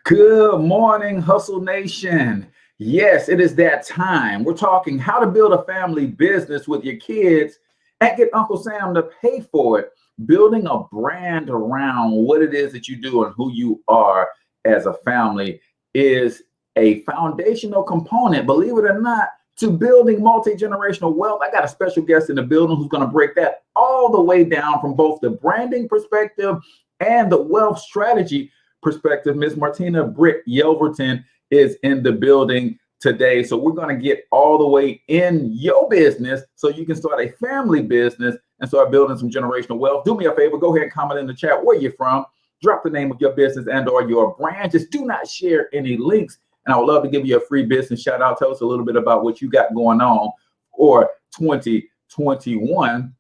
Good morning, Hustle Nation. Yes, it is that time. We're talking how to build a family business with your kids and get Uncle Sam to pay for it. Building a brand around what it is that you do and who you are as a family is a foundational component, believe it or not, to building multi-generational wealth. I got a special guest in the building who's going to break that all the way down from both the branding perspective and the wealth strategy perspective. Ms. Martina Britt-Yelverton is in the building today. So we're going to get all the way in your business so you can start a family business and start building some generational wealth. Do me a favor, go ahead and comment in the chat where you're from. Drop the name of your business and or your brand. Just do not share any links. And I would love to give you a free business shout out. Tell us a little bit about what you got going on for 2021.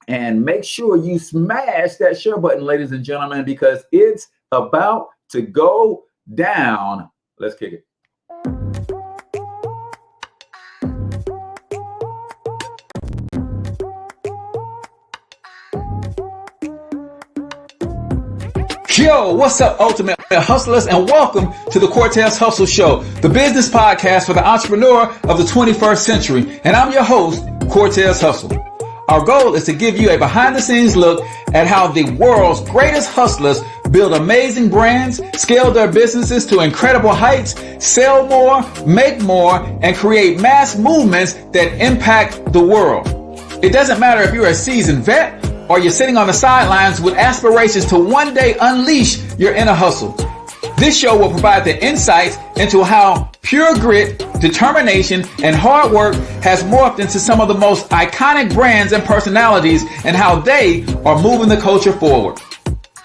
And make sure you smash that share button, ladies and gentlemen, because it's about to go down. Let's kick it. Yo, what's up, Ultimate Hustlers, and welcome to the Cortez Hustle Show, the business podcast for the entrepreneur of the 21st century. And I'm your host, Cortez Hustle. Our goal is to give you a behind-the-scenes look at how the world's greatest hustlers build amazing brands, scale their businesses to incredible heights, sell more, make more, and create mass movements that impact the world. It doesn't matter if you're a seasoned vet or you're sitting on the sidelines with aspirations to one day unleash your inner hustle. This show will provide the insights into how pure grit, determination, and hard work has morphed into some of the most iconic brands and personalities and how they are moving the culture forward.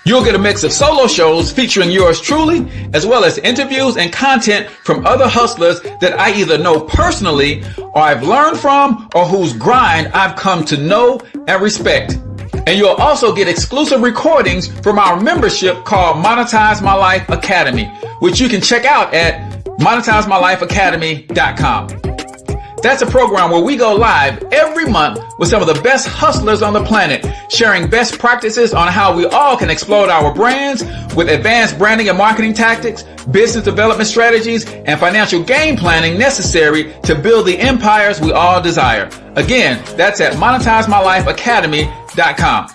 You'll get a mix of solo shows featuring yours truly, as well as interviews and content from other hustlers that I either know personally or I've learned from or whose grind I've come to know and respect. And you'll also get exclusive recordings from our membership called Monetize My Life Academy, which you can check out at monetizemylifeacademy.com. That's a program where we go live every month with some of the best hustlers on the planet, sharing best practices on how we all can explode our brands with advanced branding and marketing tactics, business development strategies, and financial game planning necessary to build the empires we all desire. Again, that's at monetizemylifeacademy.com.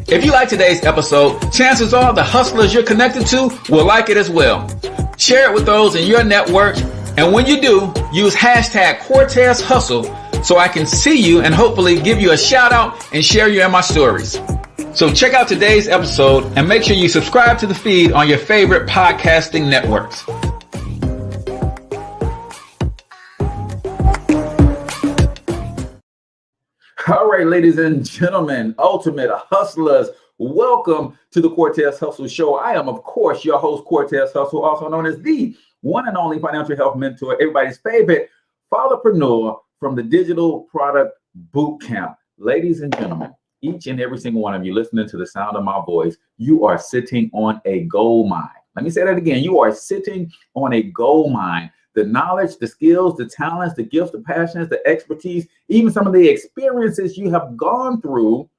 If you like today's episode, chances are the hustlers you're connected to will like it as well. Share it with those in your network. And when you do, use hashtag Cortez Hustle so I can see you and hopefully give you a shout out and share you in my stories. So check out today's episode and make sure you subscribe to the feed on your favorite podcasting networks. All right, ladies and gentlemen, ultimate hustlers, welcome to the Cortez Hustle Show. I am, of course, your host, Cortez Hustle, also known as the one and only financial health mentor, everybody's favorite fatherpreneur from the Digital Product Bootcamp. Ladies and gentlemen, each and every single one of you listening to the sound of my voice, you are sitting on a gold mine. Let me say that again. You are sitting on a gold mine. The knowledge, the skills, the talents, the gifts, the passions, the expertise, even some of the experiences you have gone through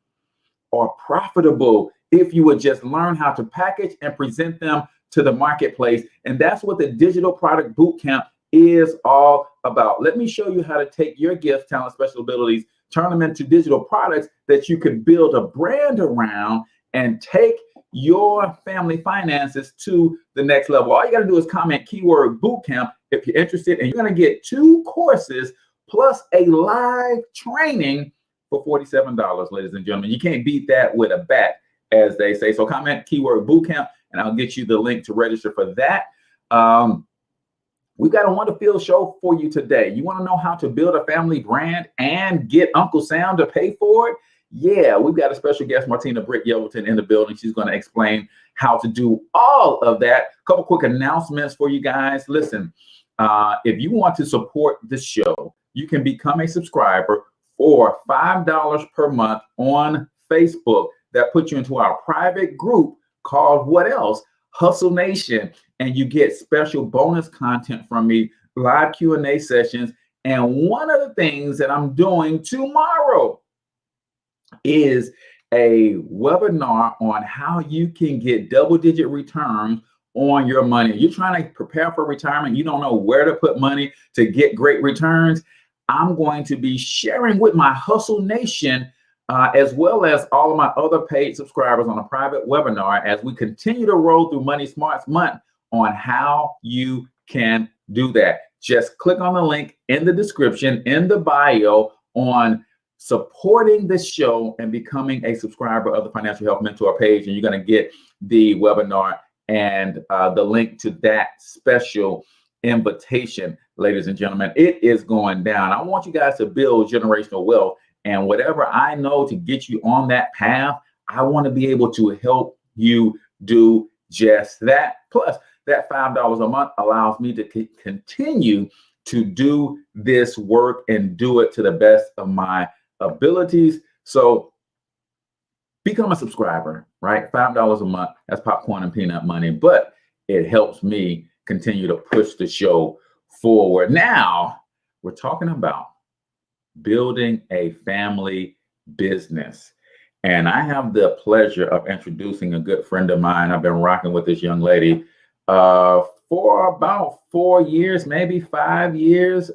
are profitable if you would just learn how to package and present them to the marketplace. And that's what the Digital Product Bootcamp is all about. Let me show you how to take your gifts, talents, special abilities, turn them into digital products that you can build a brand around and take your family finances to the next level. All you got to do is comment keyword bootcamp if you're interested, and you're going to get 2 courses plus a live training for $47, ladies and gentlemen. You can't beat that with a bat, as they say. So comment keyword bootcamp, and I'll get you the link to register for that. We've got a wonderful show for you today. You want to know how to build a family brand and get Uncle Sam to pay for it? Yeah, we've got a special guest, Martina Britt-Yelverton, in the building. She's going to explain how to do all of that. A couple quick announcements for you guys. Listen, if you want to support the show, you can become a subscriber for $5 per month on Facebook. That puts you into our private group called what else? Hustle Nation. And you get special bonus content from me, live Q&A sessions. And one of the things that I'm doing tomorrow is a webinar on how you can get double-digit returns on your money. You're trying to prepare for retirement. You don't know where to put money to get great returns. I'm going to be sharing with my Hustle Nation, as well as all of my other paid subscribers on a private webinar as we continue to roll through Money Smarts Month on how you can do that. Just click on the link in the description, in the bio, on supporting the show and becoming a subscriber of the Financial Health Mentor page. And you're going to get the webinar and the link to that special invitation, ladies and gentlemen. It is going down. I want you guys to build generational wealth. And whatever I know to get you on that path, I want to be able to help you do just that. Plus, that $5 a month allows me to continue to do this work and do it to the best of my abilities. So become a subscriber, right? $5 a month, that's popcorn and peanut money, but it helps me continue to push the show forward. Now, we're talking about building a family business. And I have the pleasure of introducing a good friend of mine. I've been rocking with this young lady for about 4 years, maybe 5 years.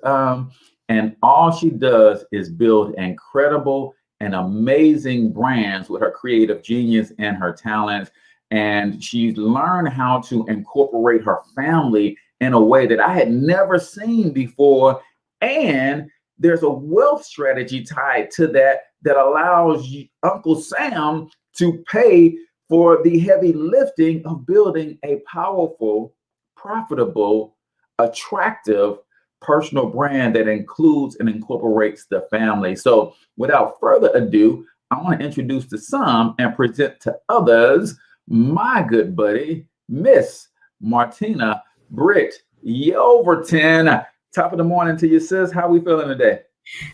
And all she does is build incredible and amazing brands with her creative genius and her talents. And she's learned how to incorporate her family in a way that I had never seen before. And there's a wealth strategy tied to that allows Uncle Sam to pay for the heavy lifting of building a powerful, profitable, attractive personal brand that includes and incorporates the family. So without further ado, I want to introduce to some and present to others my good buddy, Miss Martina Britt-Yelverton. Top of the morning to you, sis. How we feeling today?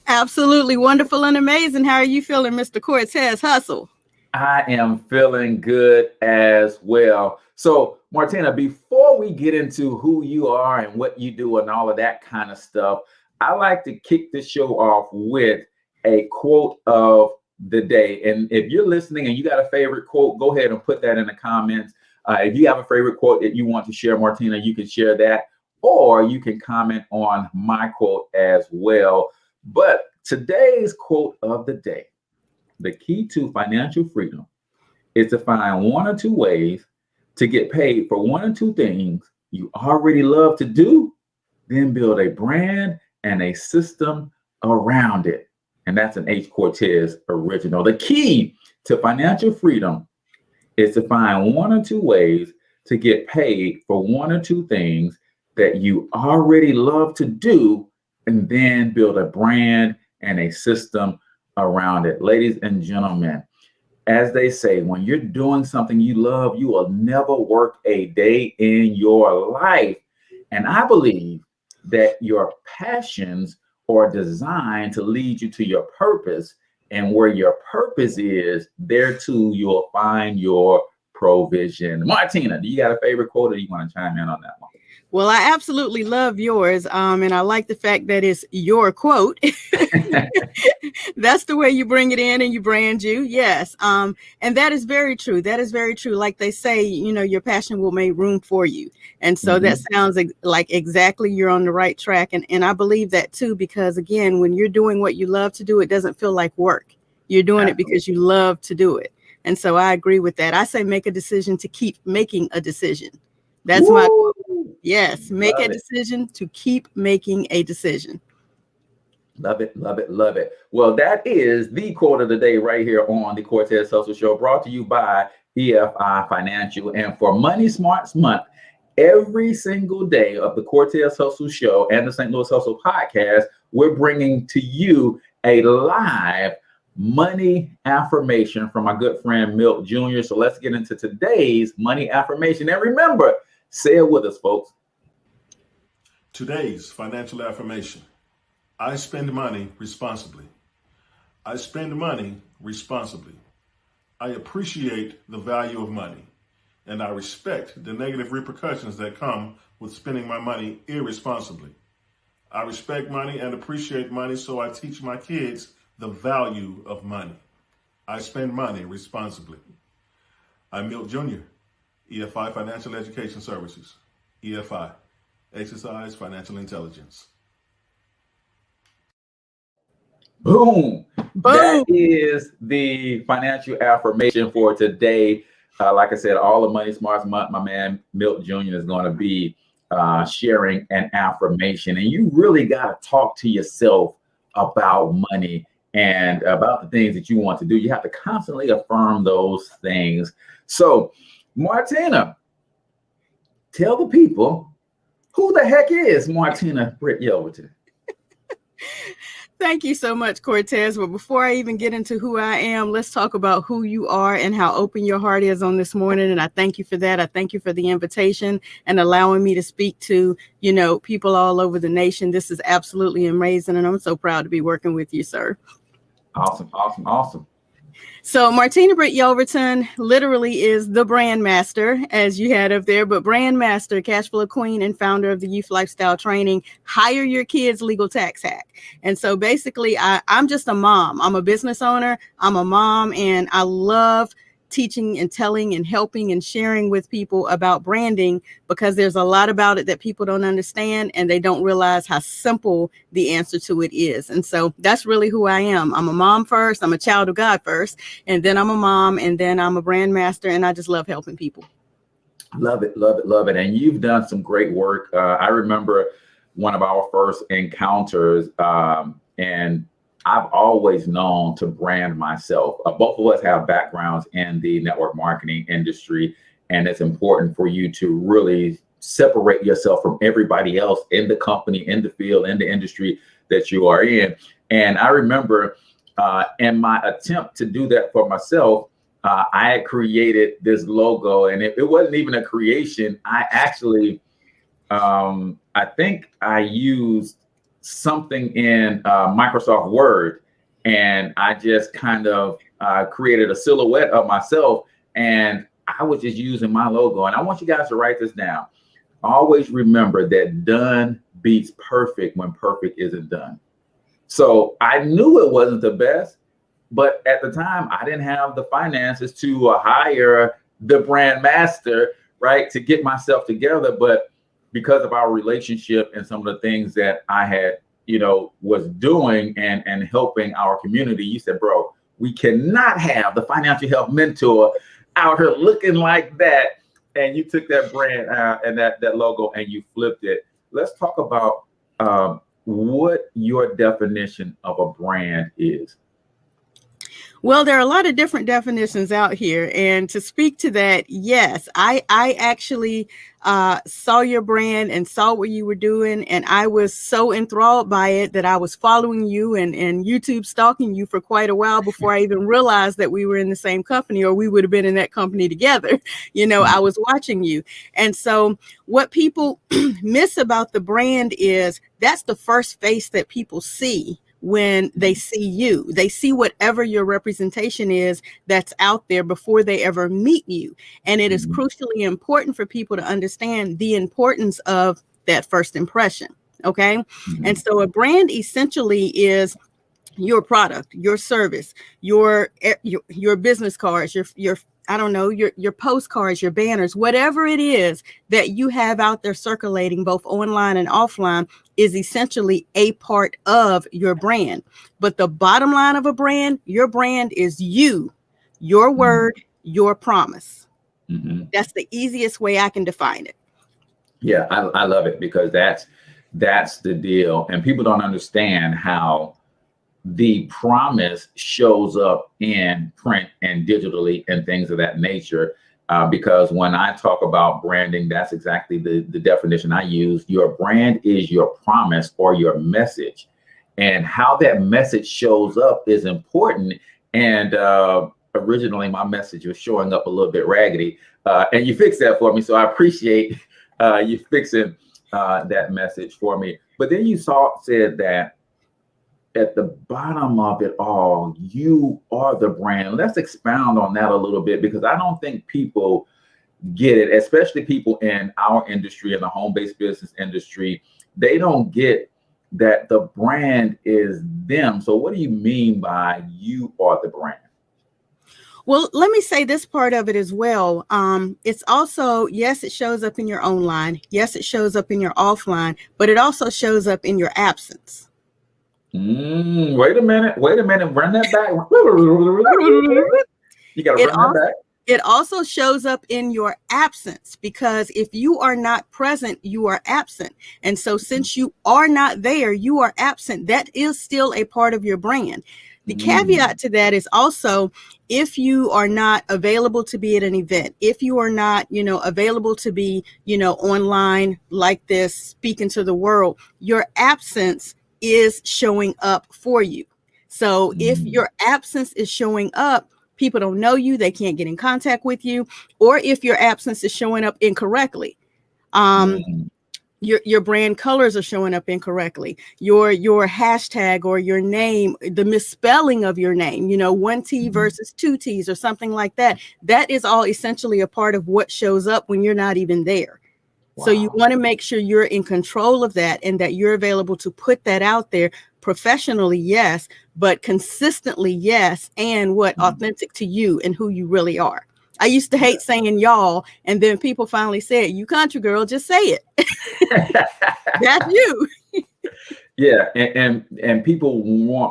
Absolutely wonderful and amazing. How are you feeling, Mr. Cortez Hustle? I am feeling good as well. So, Martina, before we get into who you are and what you do and all of that kind of stuff, I like to kick the show off with a quote of the day. And if you're listening and you got a favorite quote, go ahead and put that in the comments. If you have a favorite quote that you want to share, Martina, you can share that, or you can comment on my quote as well. But today's quote of the day: the key to financial freedom is to find one or two ways to get paid for one or two things you already love to do, then build a brand and a system around it. And that's an H. Cortez original. The key to financial freedom is to find one or two ways to get paid for one or two things that you already love to do, and then build a brand and a system around it. Ladies and gentlemen, as they say, when you're doing something you love, you will never work a day in your life. And I believe that your passions are designed to lead you to your purpose. And where your purpose is, there too, you'll find your provision. Martina, do you got a favorite quote, or you want to chime in on that one? Well, I absolutely love yours. And I like the fact that it's your quote. That's the way you bring it in and you brand you. Yes. And that is very true. That is very true. Like they say, your passion will make room for you. And so that sounds like exactly you're on the right track. And I believe that too, because again, when you're doing what you love to do, it doesn't feel like work. You're doing it because you love to do it. And so I agree with that. I say make a decision to keep making a decision. That's my quote. Yes, make a decision to keep making a decision. Love it, love it, love it. Well, that is the quote of the day right here on the Cortez Hustle Show, brought to you by EFI Financial. And for Money Smarts Month, every single day of the Cortez Hustle Show and the St. Louis Hustle Podcast, we're bringing to you a live money affirmation from my good friend Milt Jr. So let's get into today's money affirmation. And remember, say it with us, folks. Today's financial affirmation: I spend money responsibly. I spend money responsibly. I appreciate the value of money, and I respect the negative repercussions that come with spending my money irresponsibly. I respect money and appreciate money, so I teach my kids the value of money. I spend money responsibly. I'm Milt Jr., EFI Financial Education Services. EFI, Exercise Financial Intelligence. Boom. That Boom. is the financial affirmation for today. Like I said, all of Money Smarts Month, my man Milt Jr. is going to be sharing an affirmation. And you really got to talk to yourself about money and about the things that you want to do. You have to constantly affirm those things. So, Martina, tell the people, who the heck is Martina Britt-Yelverton? Thank you so much, Cortez. But before I even get into who I am, let's talk about who you are and how open your heart is on this morning. And I thank you for that. I thank you for the invitation and allowing me to speak to, people all over the nation. This is absolutely amazing. And I'm so proud to be working with you, sir. Awesome. So Martina Britt-Yelverton literally is the brand master, as you had up there, but brand master, cash flow queen, and founder of the Youth Lifestyle Training, Hire Your Kids Legal Tax Hack. And so basically, I'm just a mom. I'm a business owner. I'm a mom, and I love teaching and telling and helping and sharing with people about branding, because there's a lot about it that people don't understand, and they don't realize how simple the answer to it is. And so that's really who I am. I'm a mom first, I'm a child of God first, and then I'm a mom, and then I'm a brand master, and I just love helping people. Love it. And you've done some great work. I remember one of our first encounters, and I've always known to brand myself. Both of us have backgrounds in the network marketing industry, and it's important for you to really separate yourself from everybody else in the company, in the field, in the industry that you are in. And I remember in my attempt to do that for myself, I had created this logo, and it wasn't even a creation. I actually, I think I used something in Microsoft Word, and I just kind of created a silhouette of myself, and I was just using my logo. And I want you guys to write this down. Always remember that done beats perfect when perfect isn't done. So I knew it wasn't the best, but at the time I didn't have the finances to hire the brand master, right, to get myself together. But because of our relationship and some of the things that I had, was doing and helping our community, you said, bro, we cannot have the financial health mentor out here looking like that. And you took that brand and that logo and you flipped it. Let's talk about what your definition of a brand is. Well, there are a lot of different definitions out here. And to speak to that, yes, I actually saw your brand and saw what you were doing. And I was so enthralled by it that I was following you and YouTube stalking you for quite a while before I even realized that we were in the same company, or we would have been in that company together. I was watching you. And so what people miss about the brand is that's the first face that people see. When they see you, they see whatever your representation is that's out there before they ever meet you. And it is crucially important for people to understand the importance of that first impression. Okay. And so a brand essentially is your product, your service, your business cards, your postcards, your banners, whatever it is that you have out there circulating both online and offline is essentially a part of your brand. But the bottom line of a brand, your brand is you, your word, your promise. That's the easiest way I can define it. Yeah, I love it, because that's the deal. And people don't understand how the promise shows up in print and digitally and things of that nature. Because when I talk about branding, that's exactly the definition I use. Your brand is your promise or your message. And how that message shows up is important. And originally my message was showing up a little bit raggedy. And you fixed that for me. So I appreciate you fixing that message for me. But then you said that at the bottom of it all, you are the brand. Let's expound on that a little bit, because I don't think people get it, especially people in our industry, in the home-based business industry. They don't get that the brand is them. So what do you mean by you are the brand? Well, let me say this part of it as well. It's also, yes, it shows up in your online. Yes, it shows up in your offline, but it also shows up in your absence. Wait a minute. Run that back. You got to run that back. It also shows up in your absence, because if you are not present, you are absent. And so since you are not there, you are absent. That is still a part of your brand. The caveat to that is also, if you are not available to be at an event, if you are not, available to be, online like this, speaking to the world, your absence is showing up for you. So if your absence is showing up, people don't know you, they can't get in contact with you, or if your absence is showing up incorrectly, your brand colors are showing up incorrectly, your hashtag or your name, the misspelling of your name, 1 T versus 2 T's or something like that. That is all essentially a part of what shows up when you're not even there. Wow. So you want to make sure you're in control of that and that you're available to put that out there professionally, yes, but consistently, yes, and authentic to you and who you really are. I used to hate saying y'all, and then people finally said, "You country girl, just say it." That's you. Yeah, and people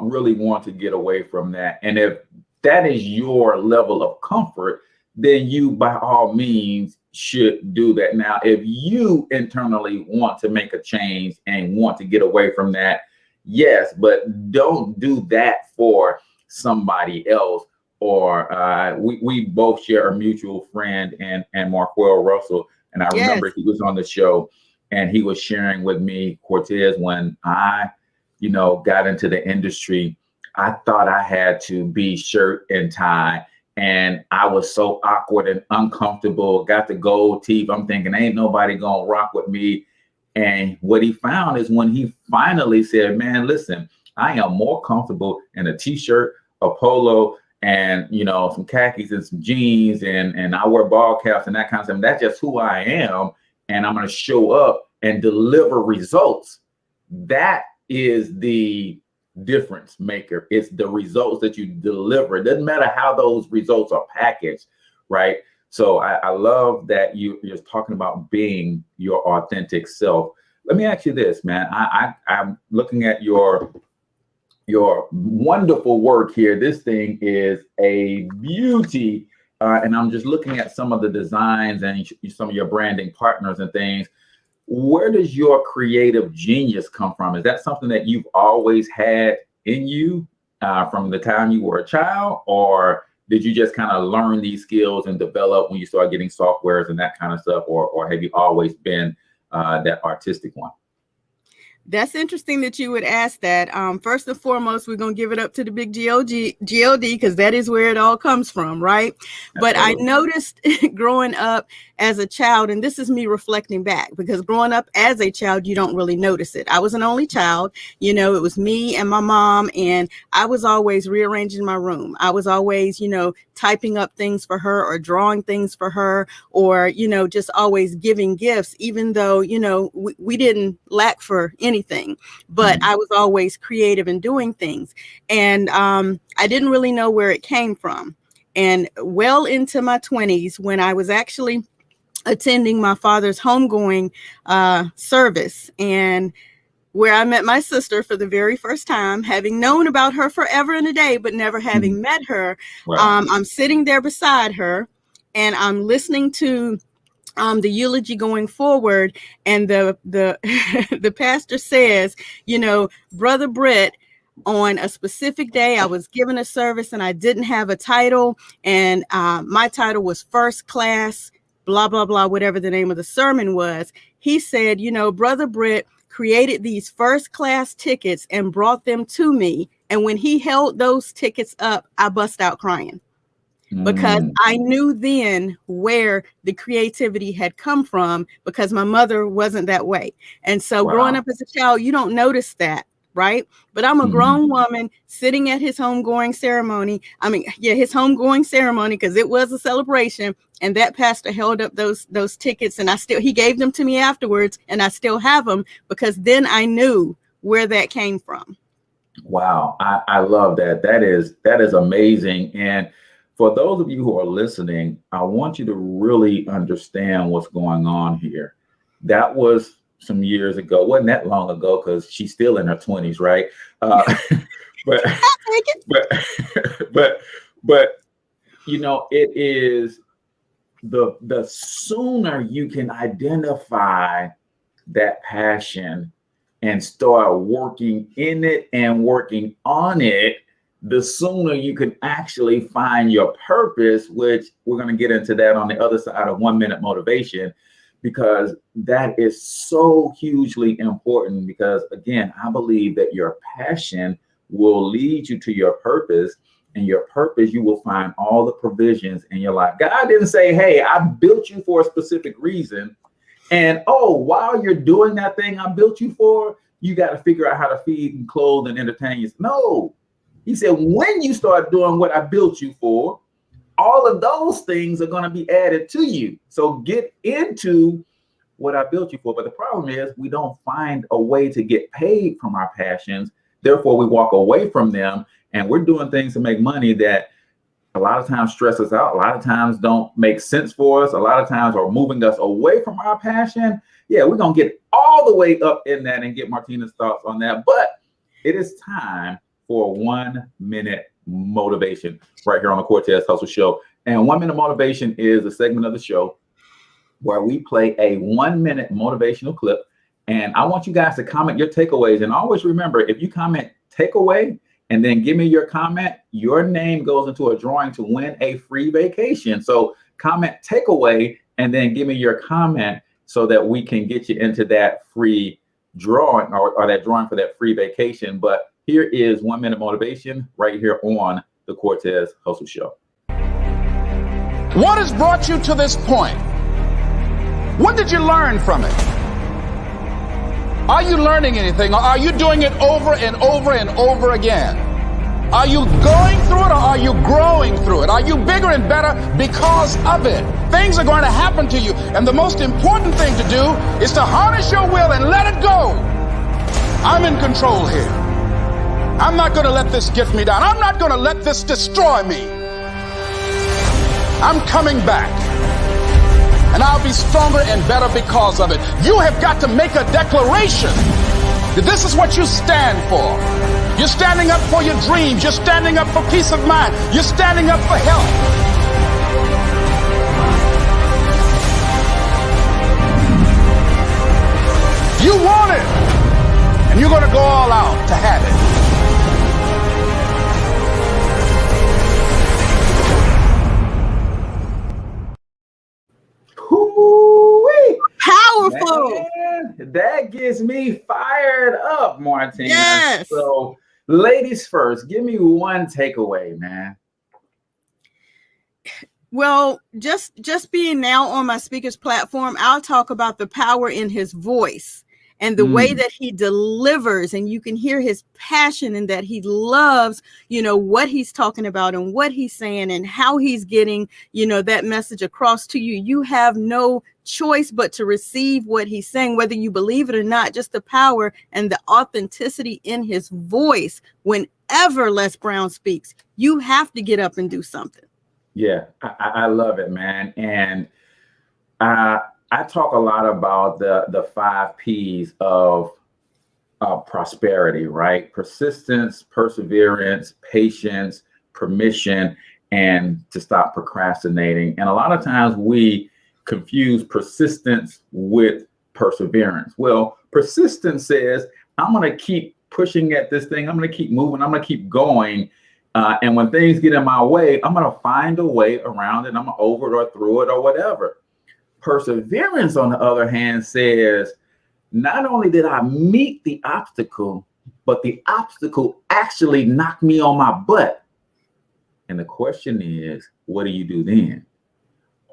really want to get away from that. And if that is your level of comfort, then you by all means should do that. Now, if you internally want to make a change and want to get away from that, yes, but don't do that for somebody else. Or we both share a mutual friend and Marquell Russell. And I remember he was on the show and he was sharing with me, Cortez, when I, got into the industry, I thought I had to be shirt and tie. And I was so awkward and uncomfortable, got the gold teeth. I'm thinking, ain't nobody gonna rock with me. And what he found is when he finally said, man, listen, I am more comfortable in a t-shirt, a polo, and, some khakis and some jeans, and I wear ball caps and that kind of stuff. That's just who I am. And I'm going to show up and deliver results. That is the difference maker. It's the results that you deliver. It doesn't matter how those results are packaged, right? So I love that you're talking about being your authentic self. Let me ask you this, man. I'm looking at your wonderful work here. This thing is a beauty. And I'm just looking at some of the designs and some of your branding partners and things. Where does your creative genius come from? Is that something that you've always had in you from the time you were a child? Or did you just kind of learn these skills and develop when you started getting softwares and that kind of stuff? Or have you always been that artistic one? That's interesting that you would ask that. First and foremost, we're going to give it up to the big GOD, because that is where it all comes from, right? But I noticed growing up as a child, and this is me reflecting back, because growing up as a child, you don't really notice it. I was an only child. It was me and my mom, and I was always rearranging my room. I was always, typing up things for her or drawing things for her, or, just always giving gifts, even though, we didn't lack for anything, but I was always creative in doing things. And I didn't really know where it came from. And well into my 20s, when I was actually attending my father's homegoing service, and where I met my sister for the very first time, having known about her forever and a day, but never having met her. Wow. I'm sitting there beside her and I'm listening to the eulogy going forward. And the pastor says, Brother Britt, on a specific day, I was given a service and I didn't have a title. And my title was first class, blah, blah, blah, whatever the name of the sermon was. He said, Brother Britt created these first class tickets and brought them to me. And when he held those tickets up, I bust out crying. Because I knew then where the creativity had come from, because my mother wasn't that way. And so growing up as a child, you don't notice that, right? But I'm a grown woman sitting at his homegoing ceremony. His homegoing ceremony, because it was a celebration. And that pastor held up those tickets, and he gave them to me afterwards, and I still have them, because then I knew where that came from. Wow. I love that. That is amazing. And for those of you who are listening, I want you to really understand what's going on here. That was some years ago. Wasn't that long ago, because she's still in her 20s, right? But you know, it is the sooner you can identify that passion and start working in it and working on it, the sooner you can actually find your purpose, which we're going to get into that on the other side of 1 minute motivation, because that is so hugely important. Because again, I believe that your passion will lead you to your purpose, and your purpose, you will find all the provisions in your life. God didn't say, hey, I built you for a specific reason. And oh, while you're doing that thing I built you for, you got to figure out how to feed and clothe and entertain you. No, he said, when you start doing what I built you for, all of those things are going to be added to you. So get into what I built you for. But the problem is we don't find a way to get paid from our passions. Therefore, we walk away from them, and we're doing things to make money that a lot of times stress us out. A lot of times don't make sense for us. A lot of times are moving us away from our passion. Yeah, we're going to get all the way up in that and get Martina's thoughts on that. But it is time for 1 minute motivation right here on the Cortez Hustle Show. And 1 minute motivation is a segment of the show where we play a 1 minute motivational clip. And I want you guys to comment your takeaways. And always remember, if you comment takeaway and then give me your comment, your name goes into a drawing to win a free vacation. So comment takeaway and then give me your comment so that we can get you into that free drawing or that drawing for that free vacation. But here is 1 minute motivation right here on the Cortez Hustle Show. What has brought you to this point? What did you learn from it? Are you learning anything, or are you doing it over and over and over again? Are you going through it, or are you growing through it? Are you bigger and better because of it? Things are going to happen to you, and the most important thing to do is to harness your will and let it go. I'm in control here. I'm not going to let this get me down. I'm not going to let this destroy me. I'm coming back. And I'll be stronger and better because of it. You have got to make a declaration that this is what you stand for. You're standing up for your dreams. You're standing up for peace of mind. You're standing up for health. You want it, and you're going to go all out to have it. Powerful. Man, that gets me fired up, Martina. Yes. So, ladies first, give me one takeaway, man. Well, just being now on my speaker's platform, I'll talk about the power in his voice and the way that he delivers, and you can hear his passion and that he loves, you know, what he's talking about and what he's saying and how he's getting, you know, that message across to you. You have no choice but to receive what he's saying, whether you believe it or not. Just the power and the authenticity in his voice. Whenever Les Brown speaks, you have to get up and do something. Yeah, I love it, man. And I talk a lot about the 5 P's of prosperity, right? Persistence, perseverance, patience, permission, and to stop procrastinating. And a lot of times we confuse persistence with perseverance. Well, persistence says, I'm going to keep pushing at this thing. I'm going to keep moving. I'm going to keep going. And when things get in my way, I'm going to find a way around it. I'm going to over it or through it or whatever. Perseverance, on the other hand, says, not only did I meet the obstacle, but the obstacle actually knocked me on my butt. And the question is, what do you do then?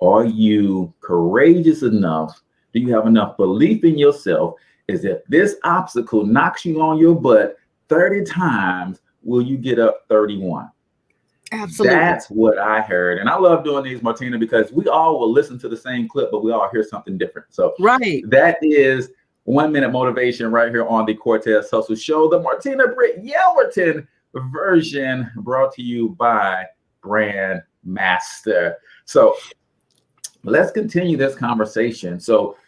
Are you courageous enough? Do you have enough belief in yourself? Is if this obstacle knocks you on your butt 30 times, will you get up 31? Absolutely. That's what I heard. And I love doing these, Martina, because we all will listen to the same clip, but we all hear something different. So right. That is 1 minute motivation right here on the Cortez Hustle Show, the Martina Britt-Yelverton version, brought to you by Brand master. So let's continue this conversation. So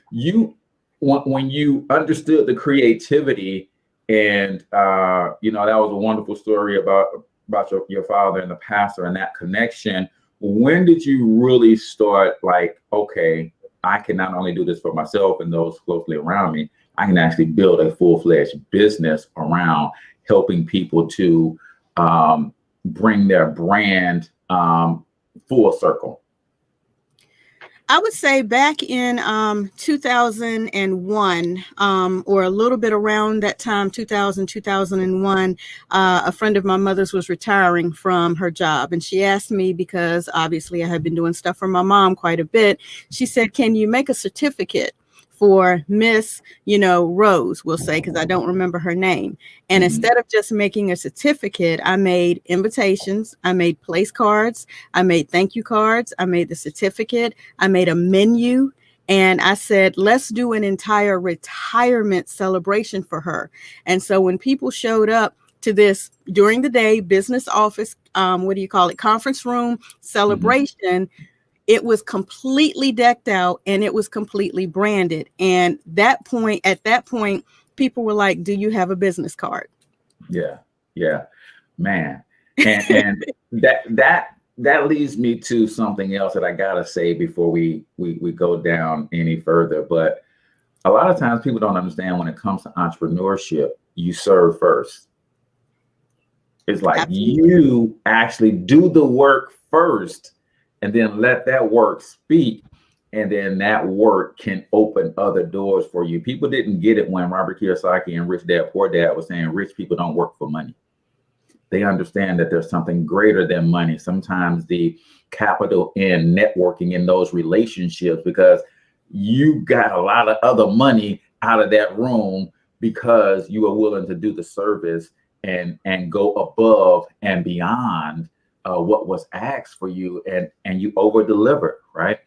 when you understood the creativity, and that was a wonderful story about your father and the pastor and that connection. When did you really start like, okay, I can not only do this for myself and those closely around me, I can actually build a full-fledged business around helping people to bring their brand full circle? I would say back in 2001, or a little bit around that time, 2001, a friend of my mother's was retiring from her job. And she asked me, because obviously I had been doing stuff for my mom quite a bit. She said, can you make a certificate for Miss, Rose, we'll say, because I don't remember her name. And instead of just making a certificate, I made invitations, I made place cards, I made thank you cards, I made the certificate, I made a menu. And I said, let's do an entire retirement celebration for her. And so when people showed up to this during the day business office, conference room celebration, it was completely decked out and it was completely branded. And at that point, people were like, do you have a business card? Yeah, man. And that leads me to something else that I gotta say before we go down any further. But a lot of times people don't understand when it comes to entrepreneurship, you serve first. It's like you actually do the work first, and then let that work speak. And then that work can open other doors for you. People didn't get it when Robert Kiyosaki and Rich Dad Poor Dad was saying rich people don't work for money. They understand that there's something greater than money. Sometimes the capital N networking in those relationships, because you got a lot of other money out of that room because you are willing to do the service and go above and beyond what was asked for you, and you over deliver, right?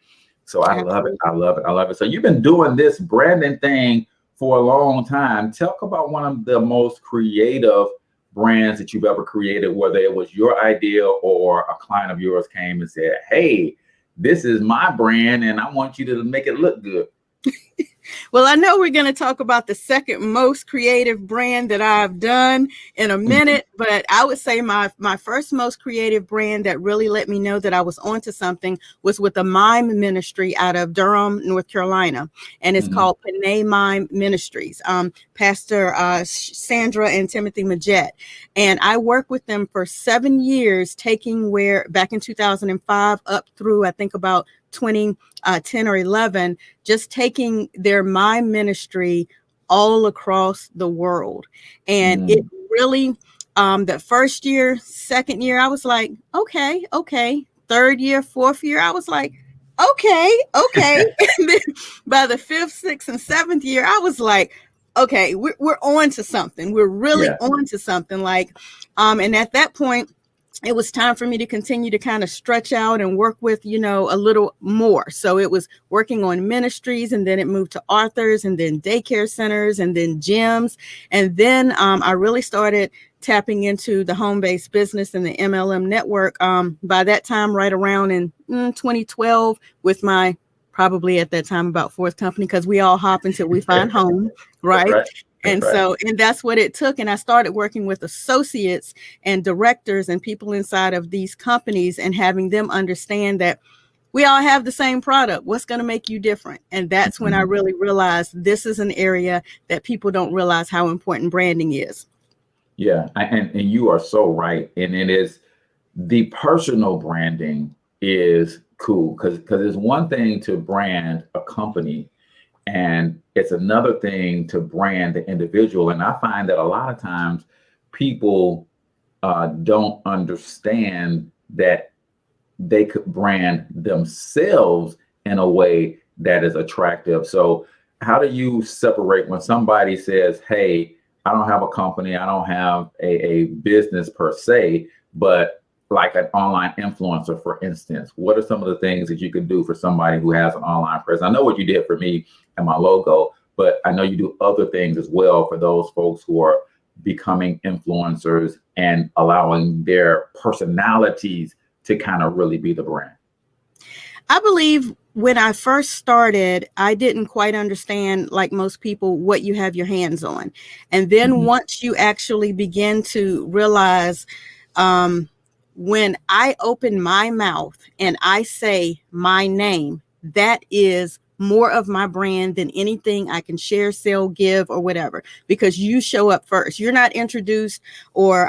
So I love it. So you've been doing this branding thing for a long time. Talk about one of the most creative brands that you've ever created, whether it was your idea or a client of yours came and said, hey, this is my brand and I want you to make it look good. Well, I know we're going to talk about the second most creative brand that I've done in a minute, but I would say my first most creative brand that really let me know that I was onto something was with a mime ministry out of Durham, North Carolina, and it's called Panay Mime Ministries. Pastor Sandra and Timothy Majette, and I worked with them for 7 years, back in 2005 up through I think about 2010 or 11, just taking their mime ministry all across the world. And it really, the first year, second year, I was like, okay. Third year, fourth year, I was like, okay. And then by the fifth, sixth, and seventh year, I was like, okay, we're on to something. We're really on to something. And at that point, it was time for me to continue to kind of stretch out and work with, a little more. So it was working on ministries, and then it moved to authors, and then daycare centers, and then gyms. And then I really started tapping into the home-based business and the MLM network. By that time, right around in 2012, with my probably at that time about fourth company, because we all hop until we find home, right? And that's what it took. And I started working with associates and directors and people inside of these companies and having them understand that we all have the same product. What's going to make you different? And that's when I really realized this is an area that people don't realize how important branding is. Yeah. And you are so right. And it is, the personal branding is cool because it's one thing to brand a company, and it's another thing to brand the individual. And I find that a lot of times people don't understand that they could brand themselves in a way that is attractive. So how do you separate when somebody says, hey, I don't have a company, I don't have a business per se, but like an online influencer, for instance, what are some of the things that you could do for somebody who has an online presence? I know what you did for me and my logo, but I know you do other things as well for those folks who are becoming influencers and allowing their personalities to kind of really be the brand? I believe when I first started, I didn't quite understand, like most people, what you have your hands on. And then once you actually begin to realize, when I open my mouth and I say my name, that is more of my brand than anything I can share, sell, give, or whatever, because you show up first. You're not introduced or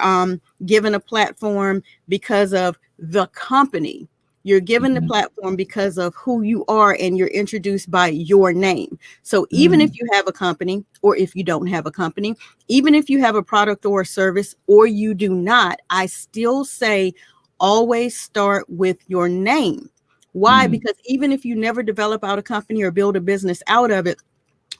given a platform because of the company. You're given the platform because of who you are, and you're introduced by your name. So even if you have a company, or if you don't have a company, even if you have a product or a service, or you do not, I still say always start with your name. Why? Because even if you never develop out a company or build a business out of it,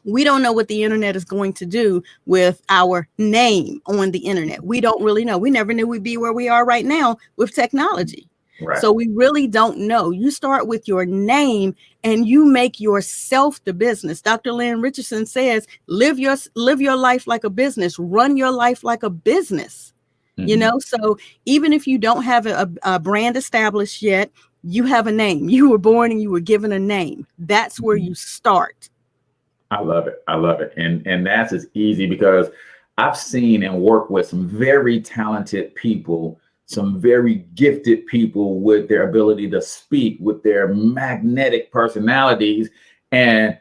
we don't know what the internet is going to do with our name on the internet. We don't really know. We never knew we'd be where we are right now with technology. Right. So we really don't know. You start with your name and you make yourself the business. Dr. Lynn Richardson says, live your life like a business, run your life like a business. You know, so even if you don't have a brand established yet, you have a name. You were born and you were given a name. That's where you start. I love it. I love it. And that's as easy, because I've seen and worked with some very talented people, some very gifted people with their ability to speak, with their magnetic personalities. And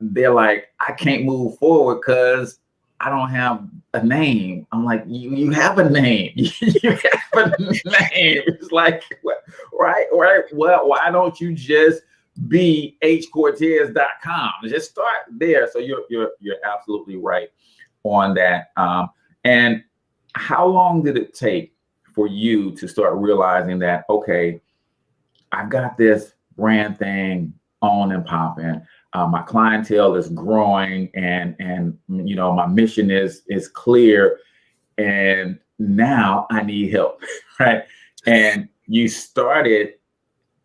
they're like, I can't move forward because I don't have a name. I'm like, you have a name. You have a name. It's like, right. Well, why don't you just be hcortez.com? Just start there. So you're absolutely right on that. And how long did it take for you to start realizing that, okay, I've got this brand thing on and popping. My clientele is growing, and you know, my mission is clear, and now I need help, right? And you started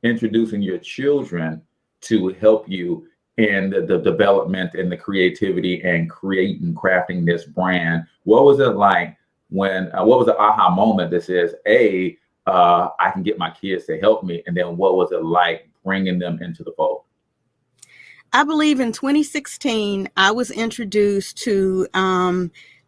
introducing your children to help you in the development and the creativity and crafting this brand. What was it like when, what was the aha moment that says, I can get my kids to help me? And then what was it like bringing them into the fold? I believe in 2016, I was introduced to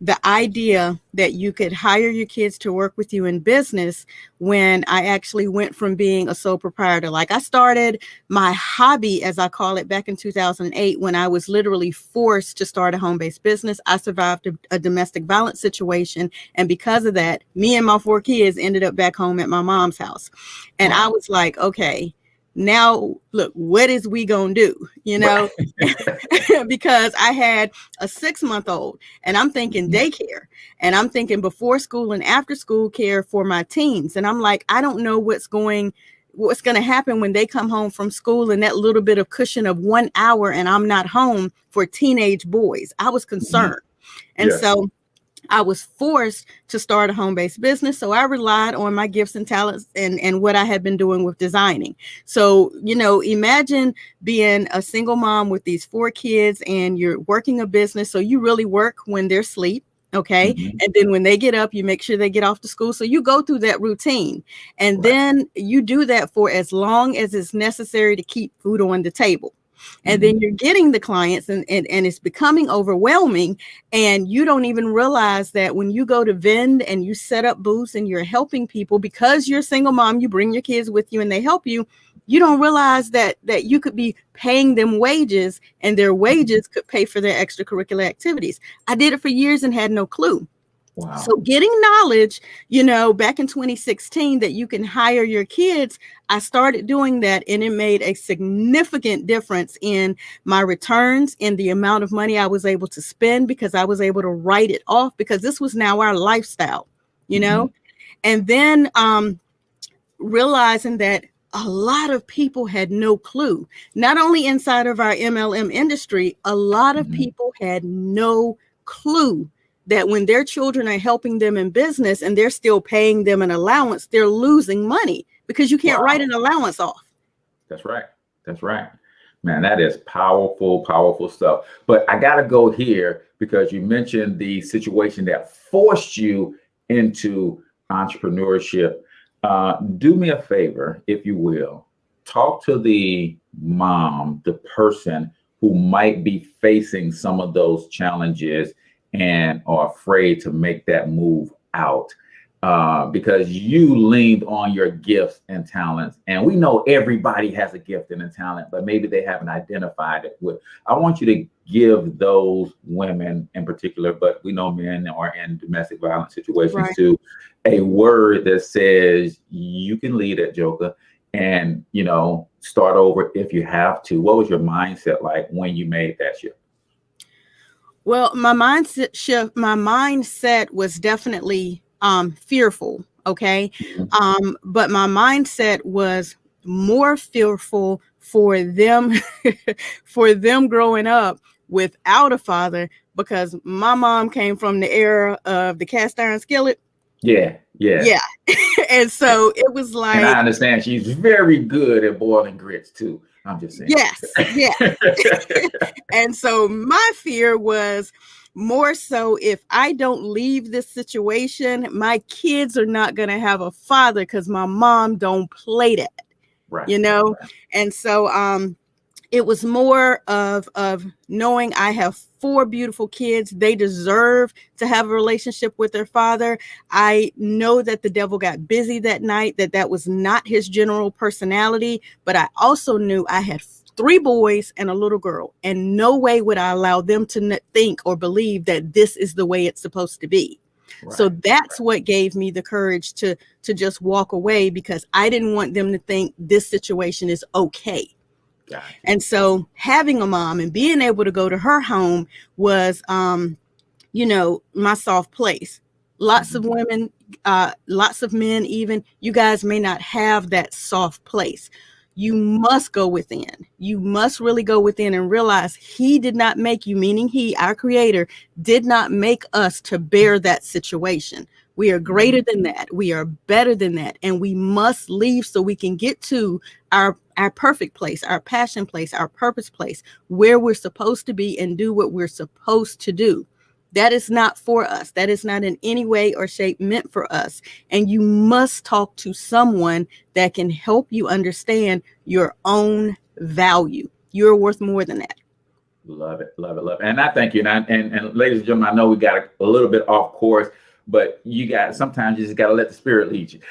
the idea that you could hire your kids to work with you in business when I actually went from being a sole proprietor. Like, I started my hobby, as I call it, back in 2008, when I was literally forced to start a home-based business. I survived a domestic violence situation. And because of that, me and my 4 kids ended up back home at my mom's house. And I was like, okay, now look, what is we gonna do? You know, because I had a 6-month-old, and I'm thinking daycare, and I'm thinking before school and after school care for my teens. And I'm like, I don't know what's going to happen when they come home from school, and that little bit of cushion of 1 hour and I'm not home for teenage boys. I was concerned. And so I was forced to start a home-based business. So I relied on my gifts and talents and what I had been doing with designing. So, you know, imagine being a single mom with these 4 kids, and you're working a business. So you really work when they're asleep. Okay. And then when they get up, you make sure they get off to school. So you go through that routine, and then you do that for as long as it's necessary to keep food on the table. And then you're getting the clients, and it's becoming overwhelming. And you don't even realize that when you go to vend and you set up booths and you're helping people, because you're a single mom, you bring your kids with you and they help you. You don't realize that you could be paying them wages, and their wages could pay for their extracurricular activities. I did it for years and had no clue. Wow. So getting knowledge, you know, back in 2016, that you can hire your kids, I started doing that, and it made a significant difference in my returns, in the amount of money I was able to spend, because I was able to write it off, because this was now our lifestyle, you know. And then realizing that a lot of people had no clue, not only inside of our MLM industry, a lot of people had no clue that when their children are helping them in business and they're still paying them an allowance, they're losing money, because you can't write an allowance off. That's right. That's right. Man, that is powerful, powerful stuff. But I got to go here, because you mentioned the situation that forced you into entrepreneurship. Do me a favor, if you will. Talk to the mom, the person who might be facing some of those challenges and are afraid to make that move out. Because you leaned on your gifts and talents. And we know everybody has a gift and a talent, but maybe they haven't identified it with. I want you to give those women in particular, but we know men are in domestic violence situations too, a word that says you can lead at Joker and, start over if you have to. What was your mindset like when you made that shift? Well, my mindset was definitely fearful. Okay. But my mindset was more fearful for them, for them growing up without a father, because my mom came from the era of the cast iron skillet. Yeah. And so it was like, and I understand she's very good at boiling grits too. I'm just saying. Yes. And so my fear was more so, if I don't leave this situation, my kids are not going to have a father because my mom don't play that, right. And so it was more of knowing I have 4 beautiful kids. They deserve to have a relationship with their father. I know that the devil got busy that night, that was not his general personality, but I also knew I had 3 boys and a little girl, and no way would I allow them to think or believe that this is the way it's supposed to be. Right. So that's what gave me the courage to just walk away, because I didn't want them to think this situation is okay. Gotcha. And so having a mom and being able to go to her home was, my soft place. Lots of women, lots of men, even you guys may not have that soft place. You must go within. You must really go within and realize he did not make you, meaning he, our creator, did not make us to bear that situation. We are greater than that. We are better than that. And we must leave so we can get to our perfect place, our passion place, our purpose place, where we're supposed to be and do what we're supposed to do. That is not for us. That is not in any way or shape meant for us. And you must talk to someone that can help you understand your own value. You're worth more than that. Love it. And I thank you. And ladies and gentlemen, I know we got a little bit off course, but sometimes you just got to let the spirit lead you.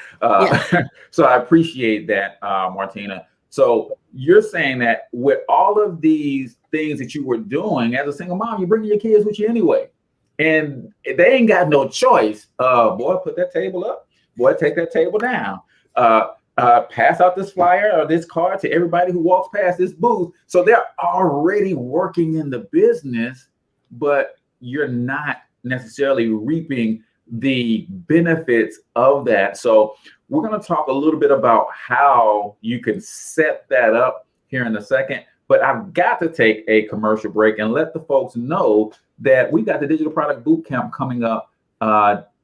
So I appreciate that, Martina. So you're saying that with all of these things that you were doing as a single mom, you're bringing your kids with you anyway. And they ain't got no choice. Boy, put that table up. Boy, take that table down. Pass out this flyer or this card to everybody who walks past this booth. So they're already working in the business, but you're not necessarily reaping the benefits of that. So we're going to talk a little bit about how you can set that up here in a second. But I've got to take a commercial break and let the folks know that we got the Digital Product Bootcamp coming up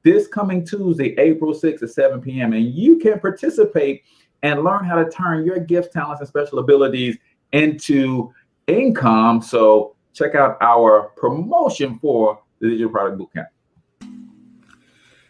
this coming Tuesday, April 6th at 7 p.m. And you can participate and learn how to turn your gifts, talents, and special abilities into income. So check out our promotion for the Digital Product Bootcamp.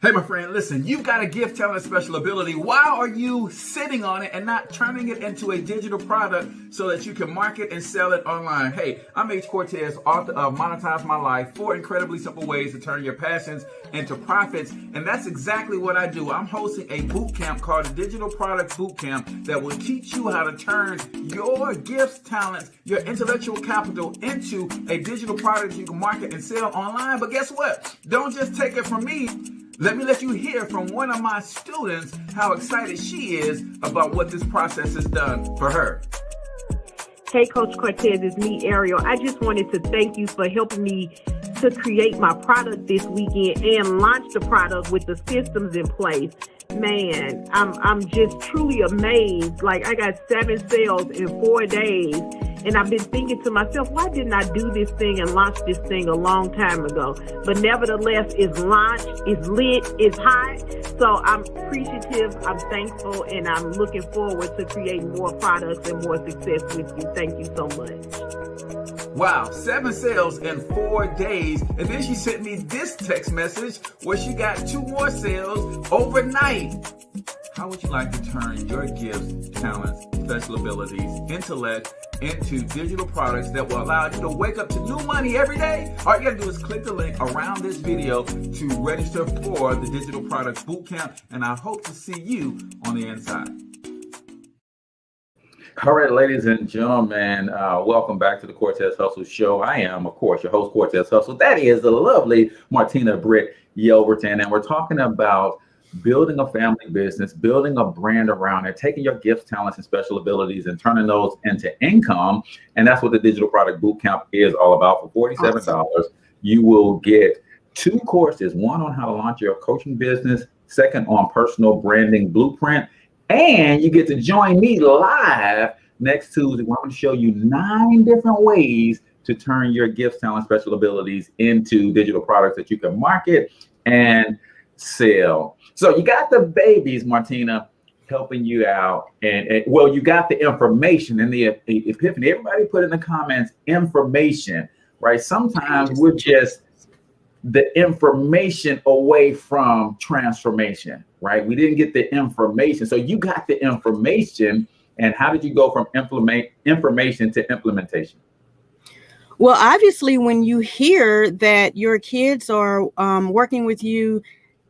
Hey, my friend, listen, you've got a gift, talent, and special ability. Why are you sitting on it and not turning it into a digital product so that you can market and sell it online? Hey, I'm H. Cortez, author of Monetize My Life, 4 incredibly simple ways to turn your passions into profits. And that's exactly what I do. I'm hosting a boot camp called the Digital Product Bootcamp that will teach you how to turn your gifts, talents, your intellectual capital into a digital product you can market and sell online. But guess what? Don't just take it from me. Let me let you hear from one of my students how excited she is about what this process has done for her. Hey, Coach Cortez, it's me, Ariel. I just wanted to thank you for helping me to create my product this weekend and launch the product with the systems in place. Man, I'm just truly amazed. Like, I got 7 sales in 4 days. And I've been thinking to myself, why didn't I do this thing and launch this thing a long time ago? But nevertheless, it's launched, it's lit, it's hot. So I'm appreciative, I'm thankful, and I'm looking forward to creating more products and more success with you. Thank you so much. Wow, 7 sales in 4 days. And then she sent me this text message where she got 2 more sales overnight. How would you like to turn your gifts, talents, special abilities, intellect into digital products that will allow you to wake up to new money every day? All you gotta do is click the link around this video to register for the Digital Products Bootcamp, and I hope to see you on the inside. All right, ladies and gentlemen, welcome back to the Cortez Hustle Show. I am, of course, your host, Cortez Hustle. That is the lovely Martina Britt-Yelverton, and we're talking about building a family business, building a brand around it, taking your gifts, talents, and special abilities and turning those into income. And that's what the Digital Product Bootcamp is all about. For $47, you will get 2 courses, one on how to launch your coaching business, second on personal branding blueprint. And you get to join me live next Tuesday, where I'm going to show you 9 different ways to turn your gifts, talents, special abilities into digital products that you can market and sell. So you got the babies, Martina, helping you out. And well, you got the information and the epiphany. Everybody put in the comments information, right? Sometimes we're just the information away from transformation, right? We didn't get the information. So you got the information. And how did you go from information to implementation? Well, obviously, when you hear that your kids are working with you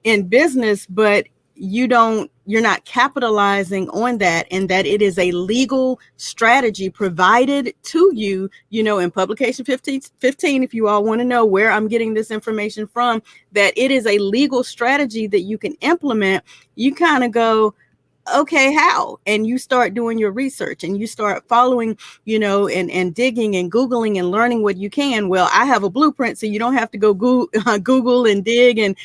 in business, but you're not capitalizing on that, and that it is a legal strategy provided to you, in publication 15, if you all want to know where I'm getting this information from, that it is a legal strategy that you can implement, you kind of go, okay, how? And you start doing your research and you start following, and digging and Googling and learning what you can. Well, I have a blueprint, so you don't have to go Google and dig and,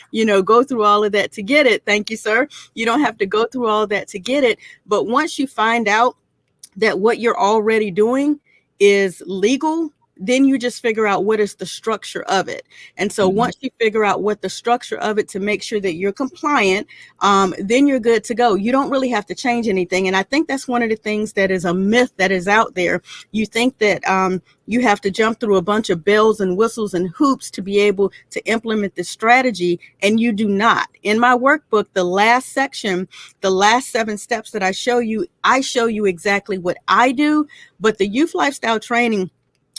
go through all of that to get it. Thank you, sir. You don't have to go through all that to get it. But once you find out that what you're already doing is legal, then you just figure out what is the structure of it. And so once you figure out what the structure of it to make sure that you're compliant, then you're good to go. You don't really have to change anything. And I think that's one of the things that is a myth that is out there. You think that you have to jump through a bunch of bells and whistles and hoops to be able to implement this strategy, and you do not. In my workbook, the last section, the last 7 steps that I show you exactly what I do. But the youth lifestyle training,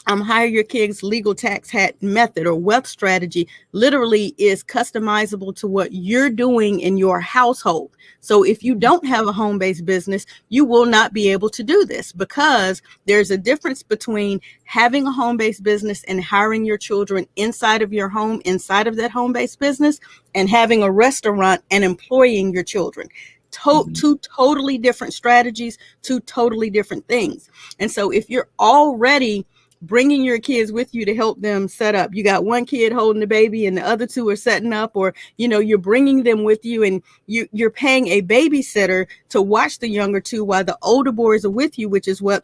Hire Your Kids Legal Tax Hat method or wealth strategy literally is customizable to what you're doing in your household. So if you don't have a home-based business, you will not be able to do this, because there's a difference between having a home-based business and hiring your children inside of your home, inside of that home-based business, and having a restaurant and employing your children. Two totally different strategies, 2 totally different things. And so if you're already bringing your kids with you to help them set up, you got one kid holding the baby and the other 2 are setting up, or you're bringing them with you and you're paying a babysitter to watch the younger 2 while the older boys are with you, which is what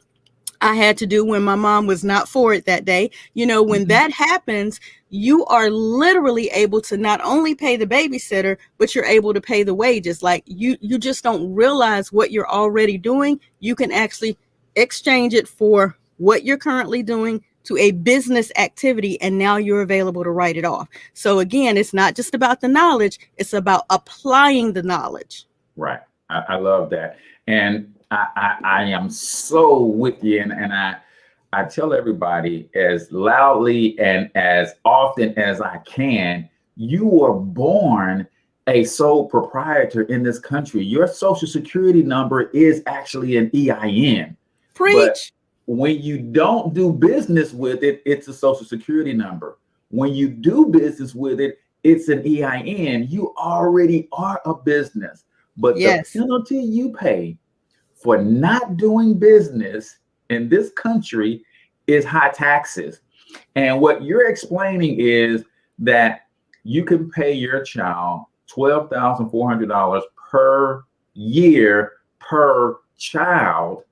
I had to do when my mom was not for it that day. When that happens, you are literally able to not only pay the babysitter, but you're able to pay the wages. Like you just don't realize what you're already doing. You can actually exchange it for what you're currently doing to a business activity, and now you're available to write it off. So again, it's not just about the knowledge, it's about applying the knowledge. Right. I love that. And I am so with you. And I tell everybody as loudly and as often as I can, you were born a sole proprietor in this country. Your social security number is actually an EIN. Preach. But when you don't do business with it, it's a social security number. When you do business with it, it's an EIN. You already are a business. But the penalty you pay for not doing business in this country is high taxes. And what you're explaining is that you can pay your child $12,400 per year per child,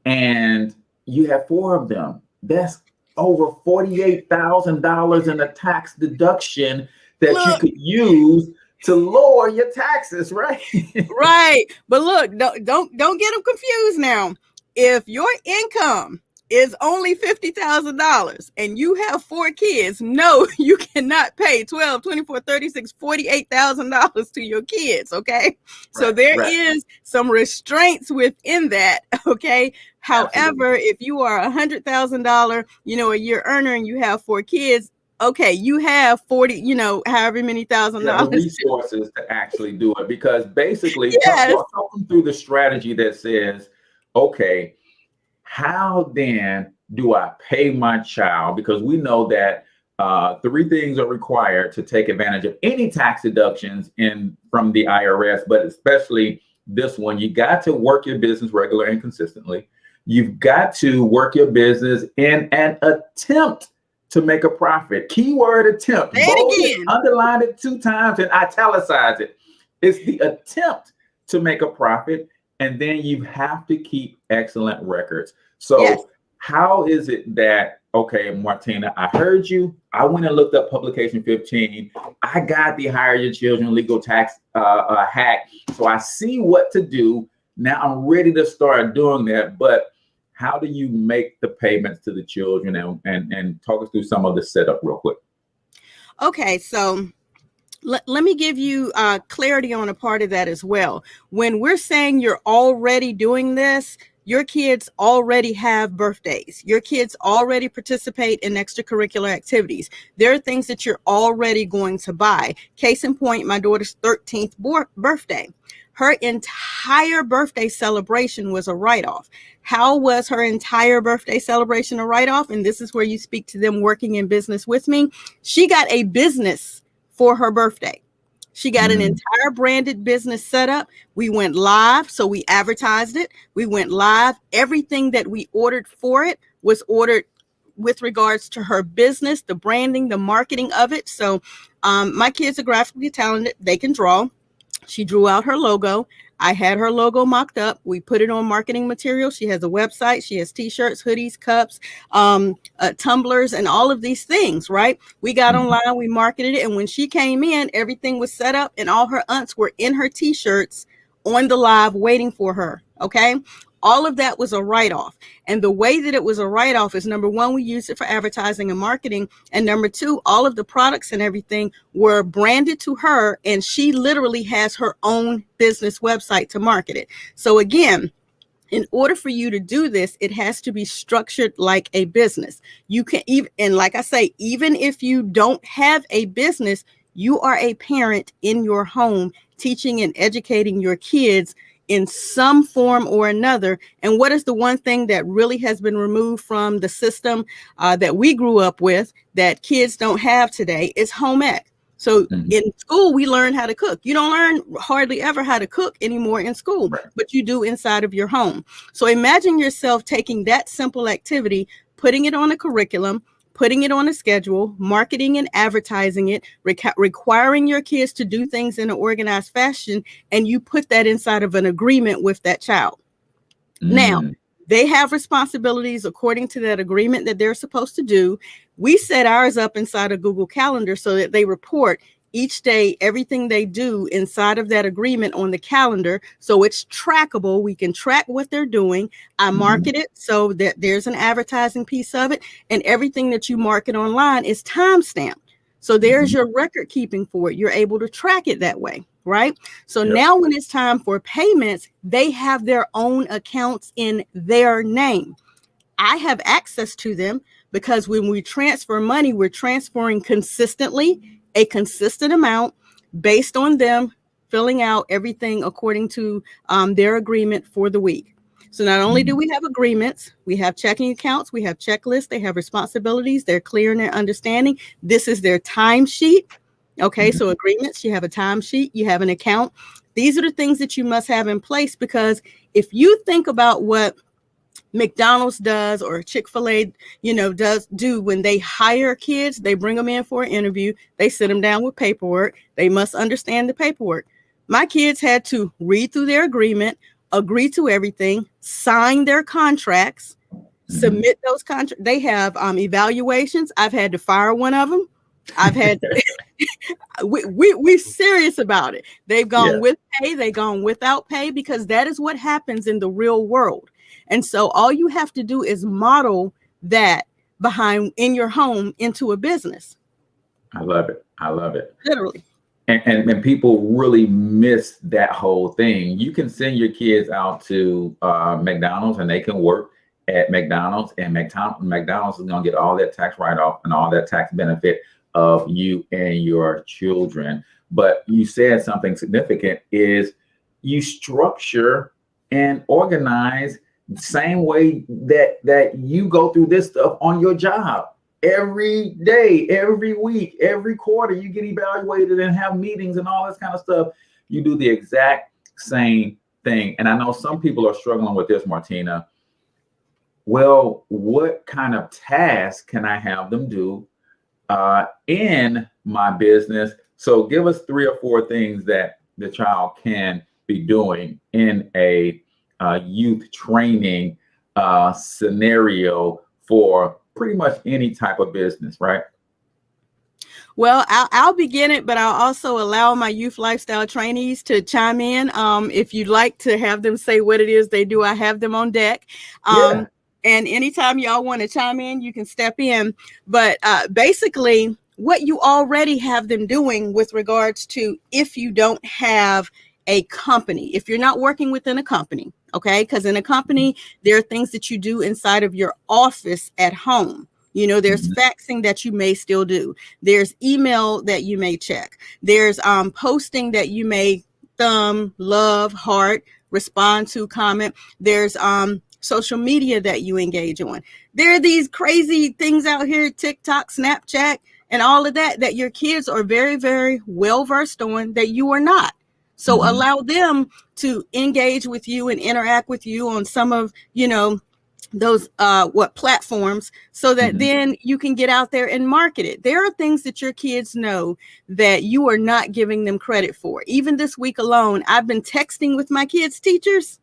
and you have 4 of them. That's over $48,000 in a tax deduction that you could use to lower your taxes, right? Right. But look, don't get them confused now. If your income is only $50,000 and you have 4 kids, no, you cannot pay $12, $24, $36, $48,000 to your kids. Okay. So there is some restraints within that. Okay. However, if you are $100,000, a year earner and you have 4 kids, okay, you have 40, however many $1,000 resources to actually do it, because basically talking through the strategy that says, okay, how then do I pay my child? Because we know that 3 things are required to take advantage of any tax deductions from the IRS, but especially this one. You got to work your business regular and consistently. You've got to work your business in an attempt to make a profit. Keyword attempt. Underline it 2 times and italicize it. It's the attempt to make a profit. And then you have to keep excellent records. So how is it that, okay, Martina, I heard you. I went and looked up publication 15. I got the Hire Your Children Legal Tax hack. So I see what to do. Now I'm ready to start doing that. But how do you make the payments to the children, and talk us through some of the setup real quick? Okay, so let me give you clarity on a part of that as well. When we're saying you're already doing this, your kids already have birthdays. Your kids already participate in extracurricular activities. There are things that you're already going to buy. Case in point, my daughter's 13th birthday. Her entire birthday celebration was a write-off. How was her entire birthday celebration a write-off? And this is where you speak to them working in business with me. She got a business for her birthday. She got an entire branded business set up. We went live, so we advertised it. We went live. Everything that we ordered for it was ordered with regards to her business, the branding, the marketing of it. So my kids are graphically talented. They can draw. She drew out her logo. I had her logo mocked up. We put it on marketing material. She has a website. She has t-shirts, hoodies, cups, tumblers, and all of these things, right? We got online, we marketed it. And when she came in, everything was set up and all her aunts were in her t-shirts on the live waiting for her. Okay. All of that was a write-off. And the way that it was a write-off is, number one, we used it for advertising and marketing. And number two, all of the products and everything were branded to her. And she literally has her own business website to market it. So again, in order for you to do this, it has to be structured like a business. You can even, and like I say, even if you don't have a business, you are a parent in your home teaching and educating your kids in some form or another. And what is the one thing that really has been removed from the system that we grew up with that kids don't have today is home ec. So in school, we learn how to cook. You don't learn hardly ever how to cook anymore in school, but you do inside of your home. So imagine yourself taking that simple activity, putting it on a curriculum, putting it on a schedule, marketing and advertising it, requiring your kids to do things in an organized fashion, and you put that inside of an agreement with that child. Now, they have responsibilities according to that agreement that they're supposed to do. We set ours up inside a Google Calendar so that they report each day everything they do inside of that agreement on the calendar. So it's trackable. We can track what they're doing. I market it so that there's an advertising piece of it. And everything that you market online is timestamped. So there's your record keeping for it. You're able to track it that way, right? So now when it's time for payments, they have their own accounts in their name. I have access to them because when we transfer money, we're transferring consistently, a consistent amount based on them filling out everything according to their agreement for the week. So not only do we have agreements, we have checking accounts, we have checklists, they have responsibilities, they're clear in their understanding. This is their timesheet. Okay, so agreements, you have a timesheet, you have an account. These are the things that you must have in place, because if you think about what McDonald's does or Chick-fil-A, does when they hire kids, they bring them in for an interview, they sit them down with paperwork, they must understand the paperwork. My kids had to read through their agreement, agree to everything, sign their contracts, submit those contracts. They have evaluations. I've had to fire one of them. I've had we're serious about it. They've gone with pay, they've gone without pay, because that is what happens in the real world. And so all you have to do is model that in your home into a business. I love it. I love it. Literally. And people really miss that whole thing. You can send your kids out to McDonald's and they can work at McDonald's, and McDonald's is going to get all that tax write-off and all that tax benefit of you and your children. But you said something significant is you structure and organize the same way that you go through this stuff on your job. Every day, every week, every quarter, you get evaluated and have meetings and all this kind of stuff. You do the exact same thing. And I know some people are struggling with this, Martina. Well, what kind of task can I have them do in my business? So give us 3 or 4 things that the child can be doing in a youth training scenario for pretty much any type of business, right? Well, I'll begin it, but I'll also allow my youth lifestyle trainees to chime in. If you'd like to have them say what it is they do, I have them on deck. And anytime y'all want to chime in, you can step in. But basically, what you already have them doing with regards to if you don't have a company, if you're not working within a company, okay? Because in a company, there are things that you do inside of your office at home. You know, there's faxing that you may still do. There's email that you may check. There's posting that you may thumb, love, heart, respond to, comment. There's social media that you engage on. There are these crazy things out here, TikTok, Snapchat, and all of that your kids are very, very well versed on that you are not. So allow them to engage with you and interact with you on some of, you know, those platforms, so that then you can get out there and market it. There are things that your kids know that you are not giving them credit for. Even this week alone, I've been texting with my kids' teachers.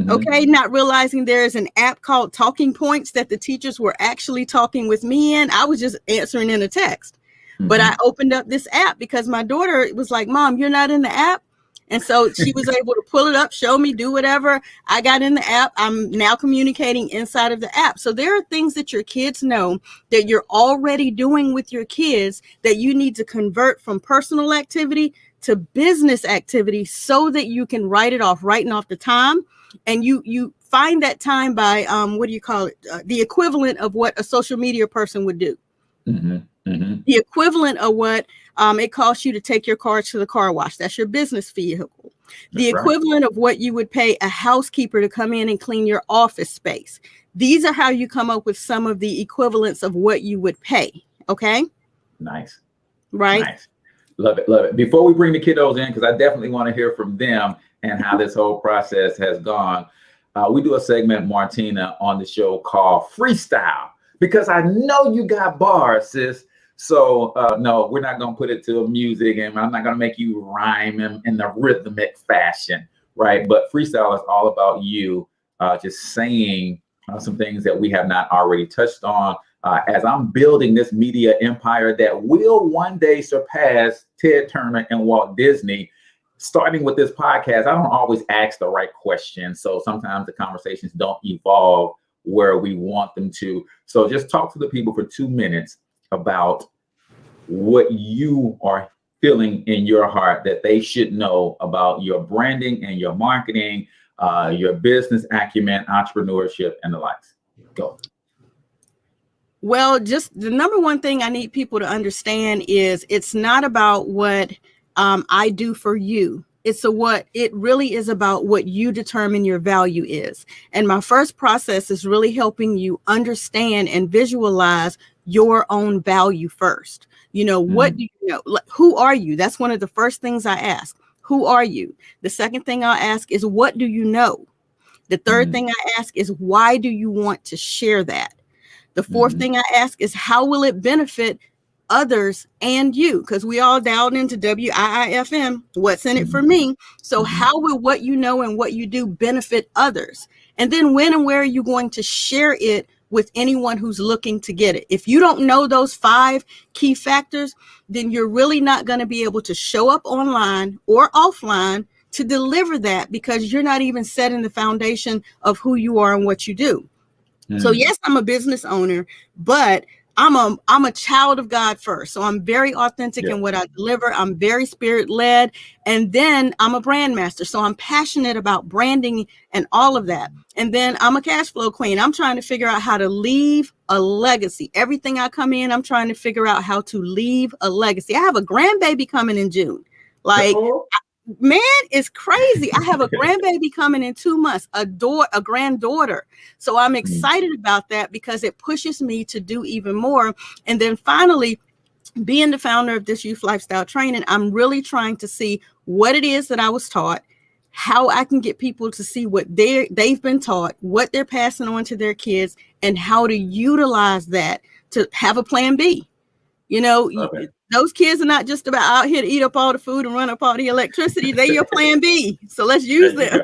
Okay, not realizing there's an app called Talking Points that the teachers were actually talking with me in. I was just answering in a text. But I opened up this app because my daughter was like, Mom, you're not in the app. And so she was able to pull it up, show me, do whatever. I got in the app. I'm now communicating inside of the app. So there are things that your kids know that you're already doing with your kids that you need to convert from personal activity to business activity so that you can writing off the time. And you find that time by, the equivalent of what a social media person would do. The equivalent of what it costs you to take your car to the car wash. That's your business vehicle. The equivalent of what you would pay a housekeeper to come in and clean your office space. These are how you come up with some of the equivalents of what you would pay. Okay. Nice. Right. Nice. Love it. Love it. Before we bring the kiddos in, because I definitely want to hear from them and how this whole process has gone. We do a segment, Martina, on the show called Freestyle, because I know you got bars, sis. So no, we're not going to put it to music, and I'm not going to make you rhyme in the rhythmic fashion, right? But freestyle is all about you just saying some things that we have not already touched on as I'm building this media empire that will one day surpass Ted Turner and Walt Disney. Starting with this podcast, I don't always ask the right questions. So sometimes the conversations don't evolve where we want them to. So just talk to the people for 2 minutes about what you are feeling in your heart that they should know about your branding and your marketing, your business acumen, entrepreneurship, and the likes. Go. Well, just the number one thing I need people to understand is it's not about what I do for you. It really is about what you determine your value is. And my first process is really helping you understand and visualize your own value first. You know, what do you know? Who are you? That's one of the first things I ask. Who are you? The second thing I'll ask is, what do you know? The third thing I ask is, why do you want to share that? The fourth thing I ask is, how will it benefit others and you? Because we all dialed into WIIFM. What's in it for me? So how will what you know and what you do benefit others? And then when and where are you going to share it with anyone who's looking to get it? If you don't know those 5 key factors, then you're really not going to be able to show up online or offline to deliver that because you're not even setting the foundation of who you are and what you do. So yes, I'm a business owner, but I'm a child of God first. So I'm very authentic in what I deliver. I'm very spirit led. And then I'm a brand master. So I'm passionate about branding and all of that. And then I'm a cash flow queen. I'm trying to figure out how to leave a legacy. Everything I come in, I'm trying to figure out how to leave a legacy. I have a grandbaby coming in June. Like, man, it's crazy. I have a grandbaby coming in 2 months, a granddaughter. So I'm excited about that because it pushes me to do even more. And then finally, being the founder of this youth lifestyle training, I'm really trying to see what it is that I was taught, how I can get people to see what they've been taught, what they're passing on to their kids, and how to utilize that to have a plan B. You know, those kids are not just about out here to eat up all the food and run up all the electricity. They're your plan B. So let's use them.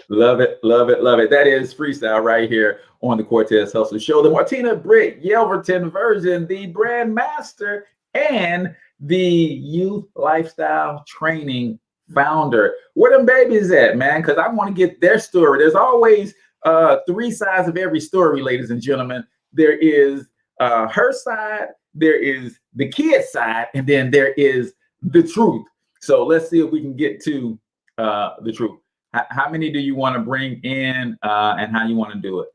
Love it, love it, love it. That is Freestyle right here on the Cortez Hustle Show. The Martina Britt-Yelverton version, the Brand Master and the Youth Lifestyle Training founder. Where them babies at, man? Because I want to get their story. There's always 3 sides of every story, ladies and gentlemen. There is her side, there is the kid side, and then there is the truth. So let's see if we can get to the truth. How many do you want to bring in and how you want to do it?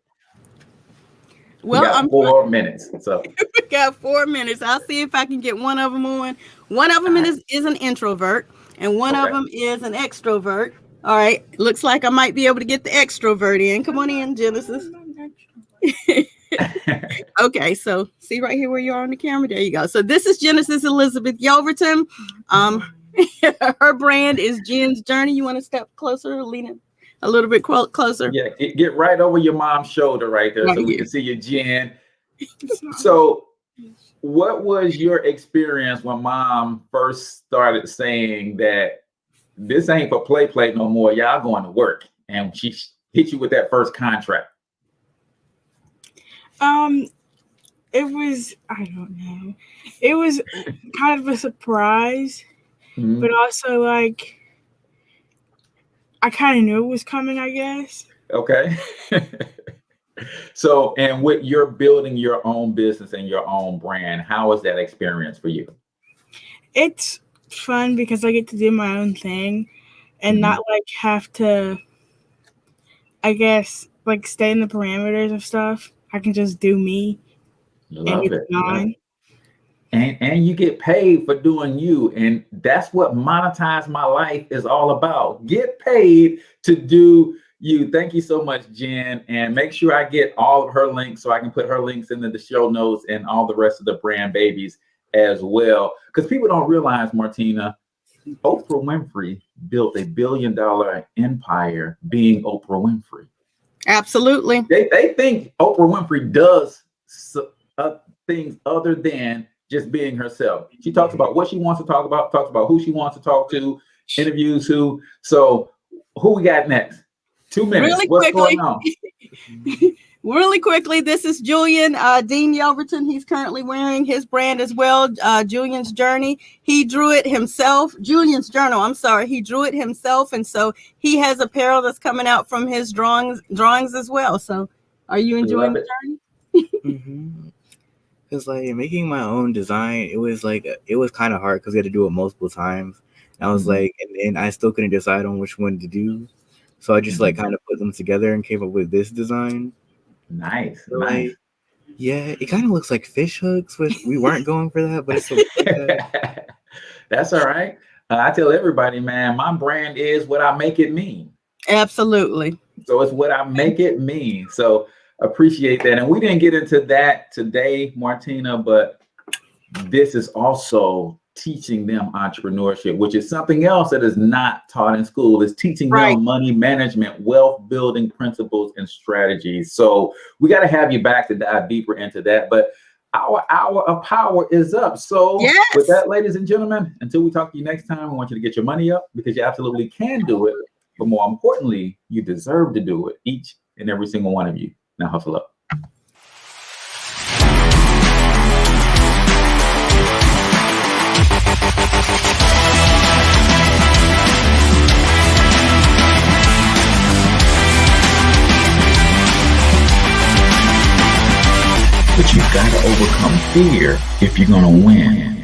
Well, I'm 4 minutes. So we got 4 minutes. I'll see if I can get one of them on. One of them is an introvert and one of them is an extrovert. All right. Looks like I might be able to get the extrovert in. Come on in, Genesis. Okay, so see right here where you are on the camera. There you go. So this is Genesis Elizabeth Yelverton. Her brand is Jen's Journey. You want to step closer, lean a little bit closer? Yeah, get right over your mom's shoulder right there so we can see your Jen. So what was your experience when mom first started saying that this ain't for play no more, y'all going to work, and she hit you with that first contract? It was, I don't know. It was kind of a surprise, but also like I kind of knew it was coming, I guess. Okay. So, and with you're building your own business and your own brand, how was that experience for you? It's fun because I get to do my own thing and not like have to, I guess, like stay in the parameters of stuff. I can just do me. Love it. And you get paid for doing you. And that's what Monetize My Life is all about. Get paid to do you. Thank you so much, Jen. And make sure I get all of her links so I can put her links into the show notes and all the rest of the brand babies as well. Because people don't realize, Martina, Oprah Winfrey built $1 billion empire being Oprah Winfrey. Absolutely. They think Oprah Winfrey does things other than just being herself. She talks about what she wants to talk about, talks about who she wants to talk to, interviews who. So who we got next? 2 minutes. Really What's quickly. going on? Really quickly, this is Julian Dean Yelverton. He's currently wearing his brand as well, Julian's Journey. He drew it himself. Julian's Journal, I'm sorry. He drew it himself. And so he has apparel that's coming out from his drawings as well. So are you enjoying the journey? Because like making my own design, it was kind of hard because we had to do it multiple times. And I was like, and I still couldn't decide on which one to do. So I just like kind of put them together and came up with this design. Nice. So, nice. Yeah, it kind of looks like fish hooks, which we weren't going for that, but it's okay. That's all right. I tell everybody, man, my brand is what I make it mean. Absolutely. So it's what I make it mean. So appreciate that. And we didn't get into that today, Martina, but this is also teaching them entrepreneurship, which is something else that is not taught in school. Is teaching them money management, wealth building principles and strategies. So we got to have you back to dive deeper into that. But our hour of power is up. So with that, ladies and gentlemen, until we talk to you next time, I want you to get your money up because you absolutely can do it. But more importantly, you deserve to do it, each and every single one of you. Now hustle up. But you gotta overcome fear if you're gonna win.